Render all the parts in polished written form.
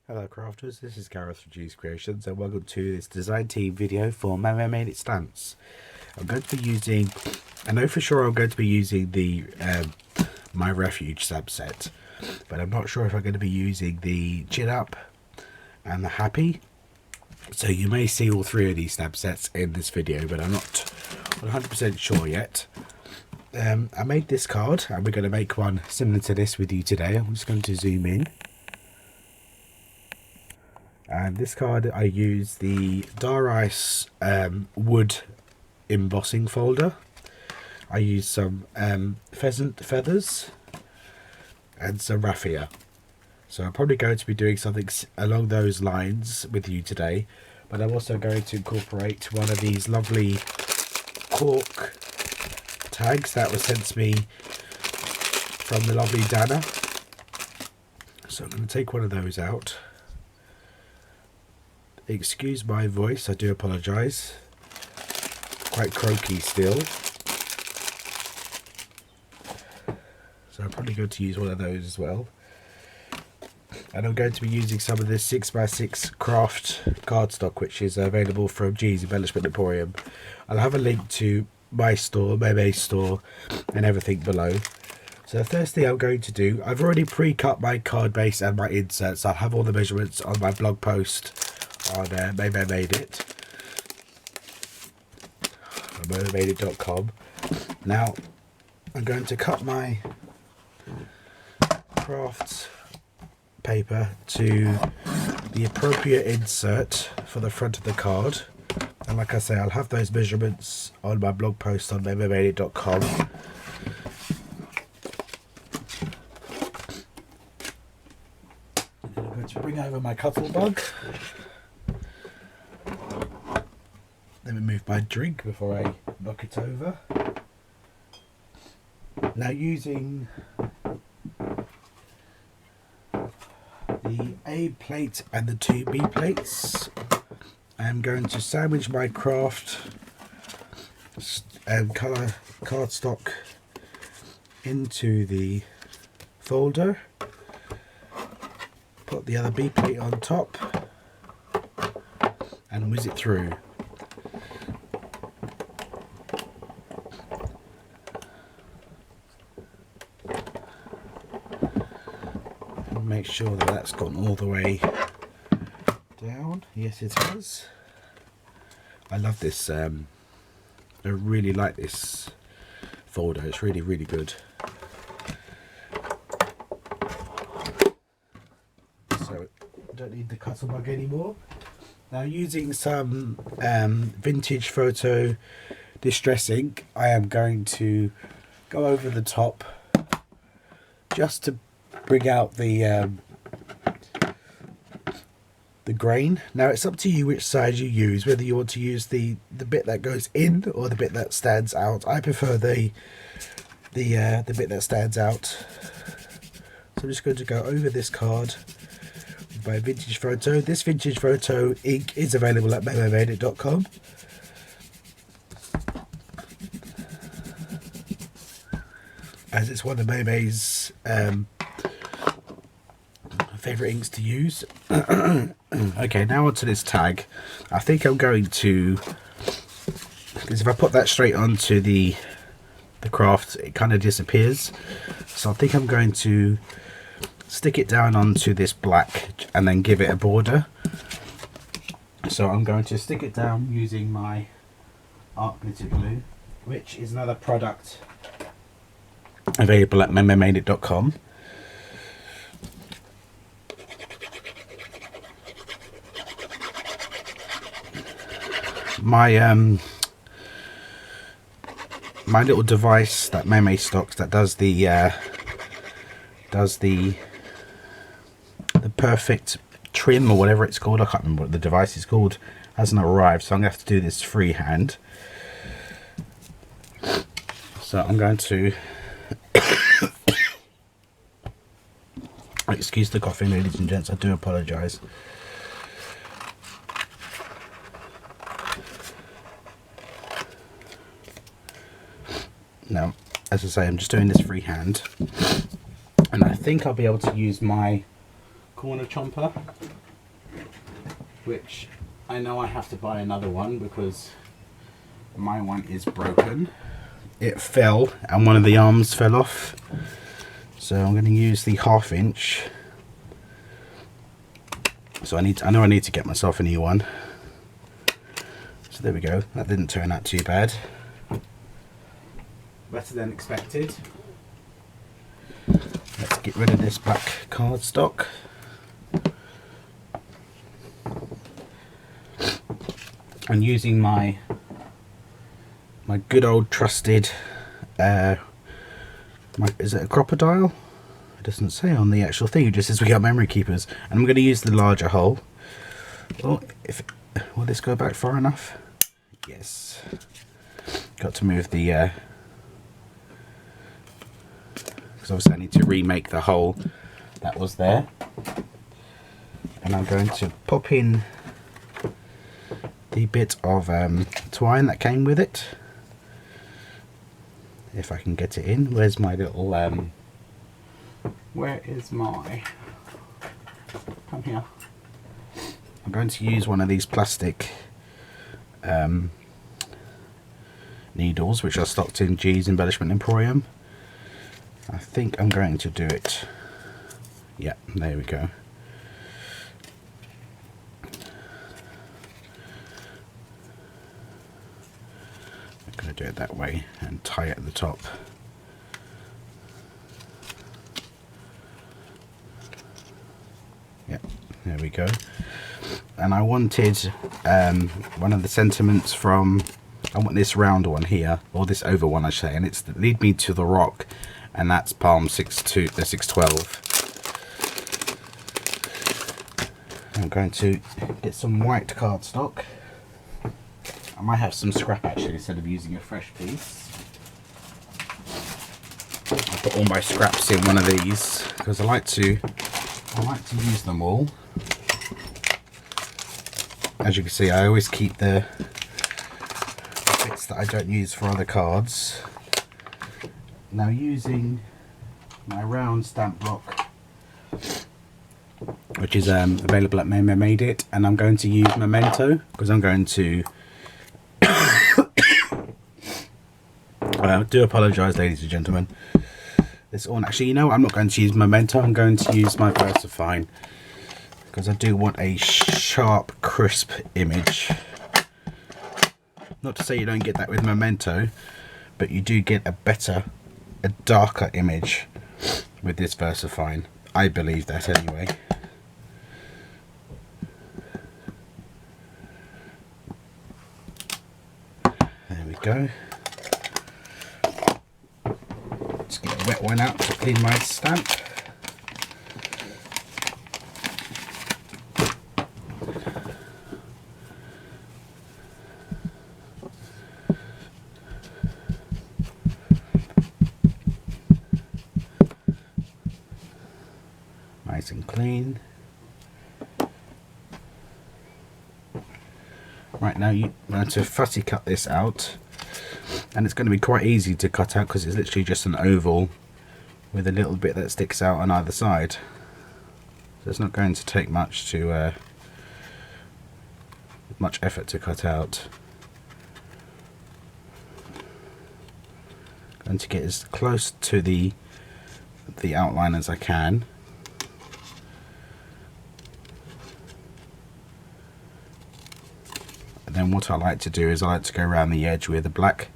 Hello crafters, this is Gareth from G's Creations and welcome to this design team video for Maymay Made It stamps. I'm going to be using, I know for sure I'm going to be using the My Refuge stamp set, but I'm not sure if I'm going to be using the Chin Up and the Happy. So you may see all three of these stamp sets in this video, but I'm not 100% sure yet. I made this card and we're going to make one similar to this with you today. I'm just going to zoom in. And this card I use the Ice wood embossing folder. I use some pheasant feathers and some raffia. So I'm probably going to be doing something along those lines with you today. But I'm also going to incorporate one of these lovely cork tags that was sent to me from the lovely Dana. So I'm going to take one of those out. Excuse my voice, I do apologise. Quite croaky still. So I'm probably going to use one of those as well. And I'm going to be using some of this 6x6 craft cardstock, which is available from G's Embellishment Emporium. I'll have a link to my store, Maymay's store, and everything below. So the first thing I'm going to do, I've already pre-cut my card base and my inserts. I'll have all the measurements on my blog post on Maymay Made It, maymaymadeit.com. Now I'm going to cut my craft paper to the appropriate insert for the front of the card, and like I say, I'll have those measurements on my blog post on maymaymadeit.com. I'm going to bring over my cuttle bug. Let me move my drink before I knock it over. Now, using the A plate and the two B plates, I'm going to sandwich my craft colour cardstock into the folder, put the other B plate on top and whiz it through. Make sure that that's gone all the way down. Yes, it has. I love this. I really like this folder. It's really, really good. So I don't need the cuttle bug anymore. Now, using some vintage photo distress ink, I am going to go over the top just to bring out the grain. Now it's up to you which side you use, whether you want to use the bit that goes in or the bit that stands out. I prefer the bit that stands out. So I'm just going to go over this card with my vintage photo. This vintage photo ink is available at maymaymadeit.com. as it's one of Maymay's favourite inks to use. Okay, now onto this tag. I think I'm going to, because if I put that straight onto the craft, it kind of disappears. So I think I'm going to stick it down onto this black and then give it a border. So I'm going to stick it down using my art glitter glue, which is another product available at maymaymadeit.com. My little device that Maymay stocks that does the perfect trim or whatever it's called, I can't remember what the device is called, hasn't arrived, so I'm going to have to do this freehand. So I'm going to excuse the coughing, ladies and gents, I do apologise. Now, as I say, I'm just doing this freehand, and I think I'll be able to use my corner chomper which I know I have to buy another one because my one is broken. It fell and one of the arms fell off, so I'm going to use the 1/2 inch. So I know I need to get myself a new one. So there we go, that didn't turn out too bad. Better than expected. Let's get rid of this black cardstock. And using my good old trusted, is it a crocodile? It doesn't say on the actual thing, it just says we got memory keepers. And I'm going to use the larger hole. Oh, will this go back far enough? Yes. Got to move the, because obviously I need to remake the hole that was there. And I'm going to pop in the bit of twine that came with it. If I can get it in. Where's my little where is my, come here. I'm going to use one of these plastic needles which are stocked in G's Embellishment Emporium. I think I'm going to do it. Yeah, there we go. I'm going to do it that way and tie it at the top. Yep, there we go. And I wanted one of the sentiments from, I want this round one here, or this oval one I should say, and it's Lead Me to the Rock, and that's Palm 612. I'm going to get some white cardstock. I might have some scrap actually instead of using a fresh piece. I put all my scraps in one of these because I like to use them all. As you can see, I always keep the bits that I don't use for other cards. Now using my round stamp block, which is available at Maymay made it, and I'm going to use Memento because I'm going to I do apologise, ladies and gentlemen. This one, actually, you know, I'm not going to use Memento. I'm going to use my VersaFine because I do want a sharp, crisp image. Not to say you don't get that with Memento, but you do get a darker image with this VersaFine. I believe that anyway. There we go. Just get a wet one out to clean my stamp. Nice and clean. Right, now you're going to fussy cut this out, and it's going to be quite easy to cut out because it's literally just an oval with a little bit that sticks out on either side. So it's not going to take much effort to cut out. Going to get as close to the outline as I can. And then what I like to do is I like to go around the edge with a black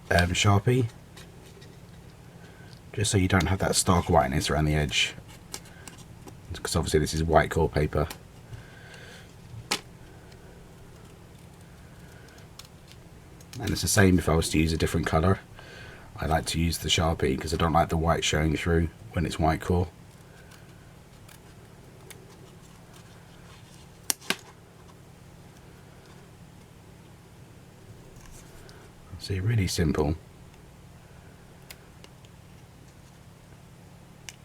Sharpie, just so you don't have that stark whiteness around the edge, because obviously this is white core paper. And it's the same if I was to use a different colour. I like to use the Sharpie because I don't like the white showing through when it's white core. See, really simple.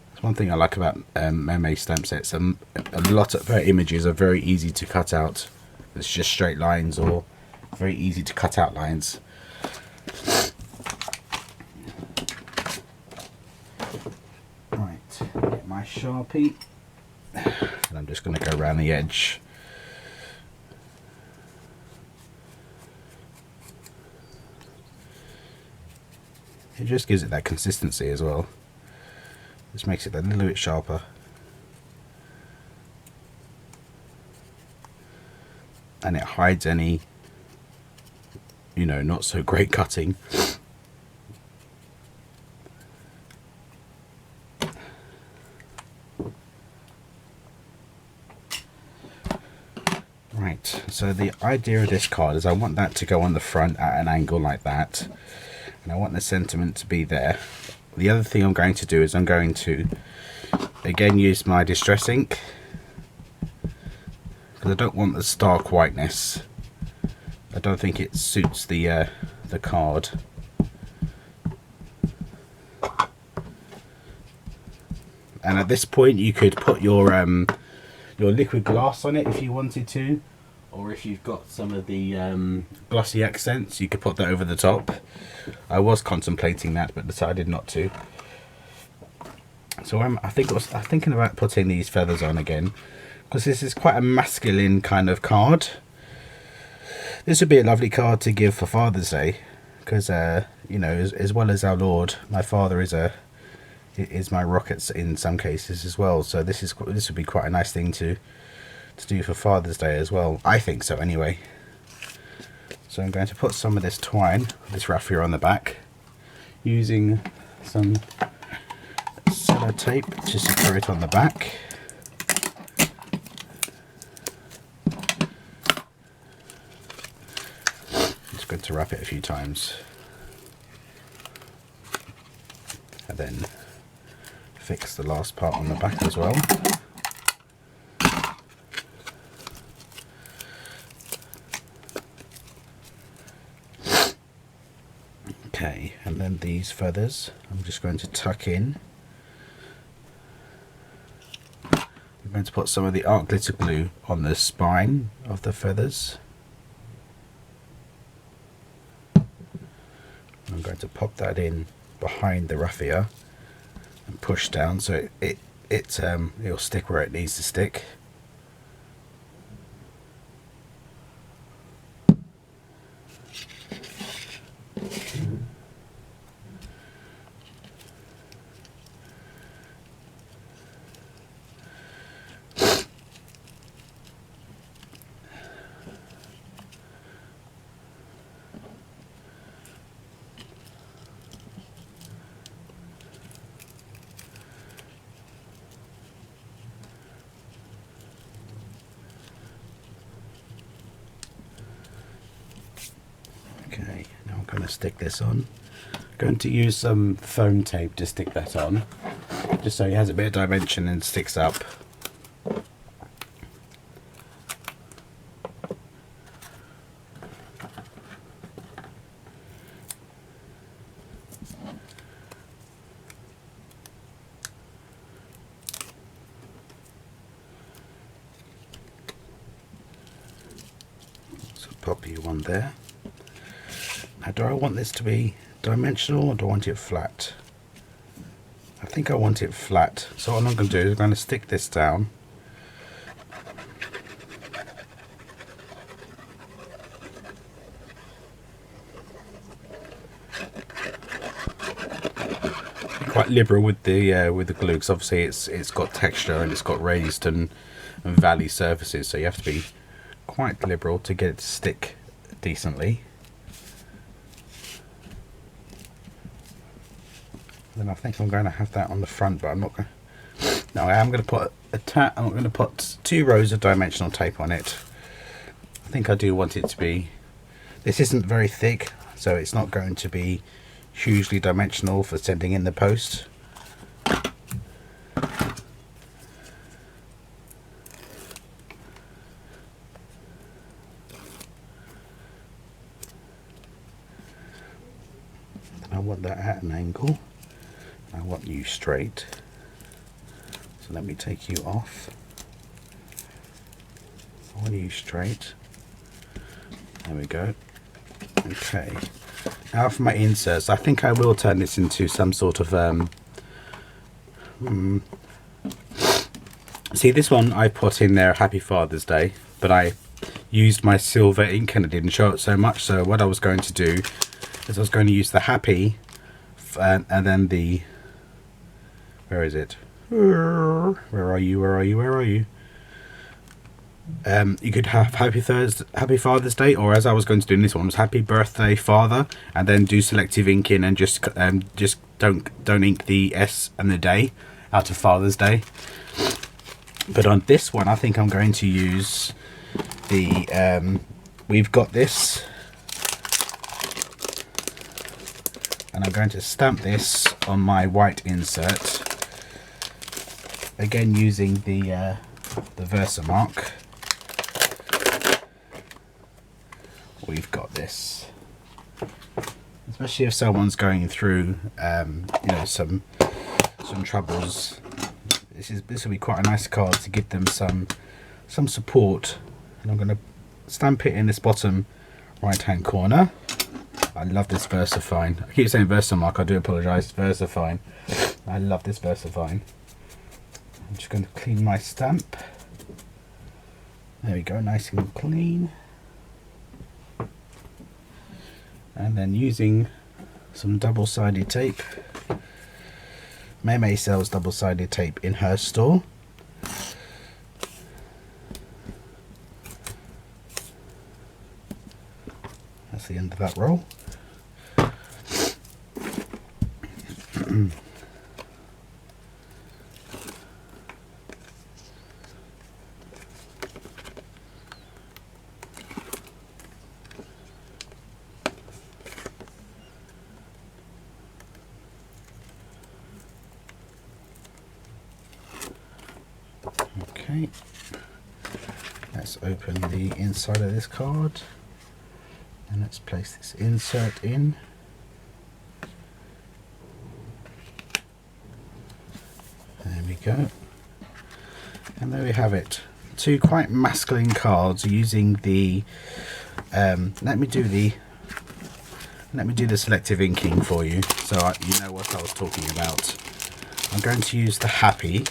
That's one thing I like about Maymay stamp sets. A lot of her images are very easy to cut out. It's just straight lines or very easy to cut out lines. Right, get my Sharpie, and I'm just going to go around the edge It just gives it that consistency as well. Just makes it a little bit sharper. And it hides any, you know, not so great cutting. Right, so the idea of this card is I want that to go on the front at an angle like that, and I want the sentiment to be there. The other thing I'm going to do is I'm going to again use my distress ink, because I don't want the stark whiteness. I don't think it suits the card. And at this point you could put your liquid glass on it if you wanted to, or if you've got some of the glossy accents, you could put that over the top. I was contemplating that, but decided not to. So I was thinking about putting these feathers on again, because this is quite a masculine kind of card. This would be a lovely card to give for Father's Day, because you know, as well as our Lord, my father is my rockets in some cases as well. So this would be quite a nice thing to do for Father's Day as well. I think so anyway. So I'm going to put some of this twine, this raffia on the back, using some sellotape to secure it on the back. Just going to wrap it a few times, and then fix the last part on the back as well. Okay, and then these feathers I'm just going to tuck in. I'm going to put some of the art glitter glue on the spine of the feathers. I'm going to pop that in behind the raffia and push down so it'll stick where it needs to stick. Okay, now I'm going to stick this on. I'm going to use some foam tape to stick that on, just so it has a bit of dimension and sticks up. So pop you one there. Now, do I want this to be dimensional or do I want it flat? I think I want it flat. So what I'm going to do is I'm going to stick this down. Be quite liberal with the glue, because obviously it's got texture and it's got raised and valley surfaces, so you have to be quite liberal to get it to stick decently. Then I think I'm going to have that on the front, but I'm not going to. No, I am going to put I'm going to put 2 rows of dimensional tape on it. I think I do want it to be. This isn't very thick, so it's not going to be hugely dimensional for sending in the post. I want that at an angle. I want you straight, so let me take you off. I want you straight. There we go. Okay. Now for my inserts, I think I will turn this into some sort of see, this one I put in there Happy Father's Day, but I used my silver ink and it didn't show it so much. So what I was going to do is I was going to use the Happy and then the, where is it? Where are you? Where are you? Where are you? You could have Happy Father's Day, or as I was going to do in this one, was Happy Birthday Father, and then do selective inking and just don't ink the S and the day out of Father's Day. But on this one, I think I'm going to use the We've Got This, and I'm going to stamp this on my white insert, again using the Versamark. We've Got This, especially if someone's going through you know, some troubles. This will be quite a nice card to give them some support. And I'm going to stamp it in this bottom right hand corner. I love this VersaFine. I keep saying Versamark, I do apologise. VersaFine. I love this VersaFine. I'm just going to clean my stamp. There we go, nice and clean. And then using some double-sided tape. Maymay sells double-sided tape in her store. That's the end of that roll. Okay, let's open the inside of this card and let's place this insert in. There we go, and there we have it. Two quite masculine cards using the let me do the selective inking for you, so you know what I was talking about. I'm going to use the Happy.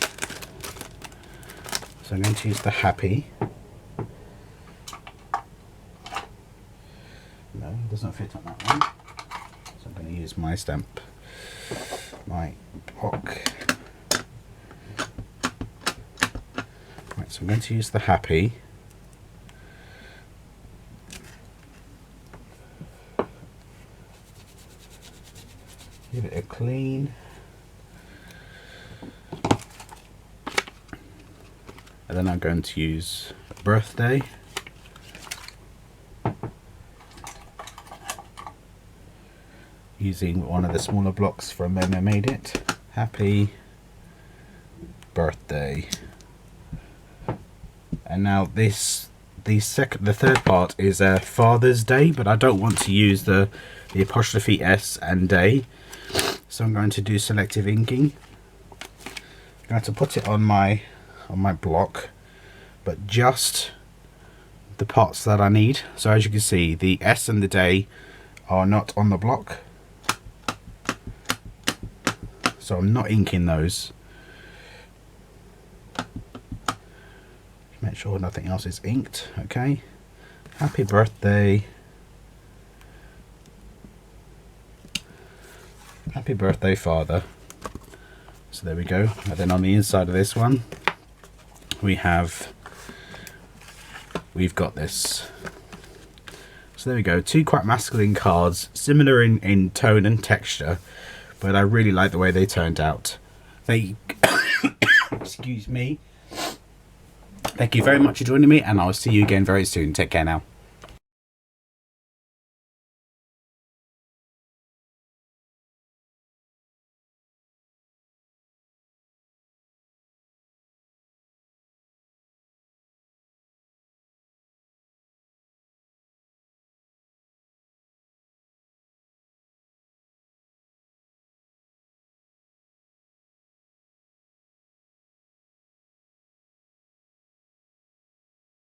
So I'm going to use the Happy. No, it doesn't fit on that one. So I'm going to use my stamp, my block. Right, so I'm going to use the Happy. Give it a clean. And then I'm going to use Birthday. Using one of the smaller blocks from Maymay Made It. Happy Birthday. And now the third part is Father's Day, but I don't want to use the apostrophe S and day. So I'm going to do selective inking. I'm going to put it on my block, but just the parts that I need. So as you can see, the S and the day are not on the block, so I'm not inking those. Make sure nothing else is inked. Okay, Happy Birthday. Happy Birthday Father. So there we go. And then on the inside of this one We've Got This. So there we go, two quite masculine cards, similar in tone and texture, but I really like the way they turned out. Excuse me. Thank you very much for joining me, and I'll see you again very soon. Take care now.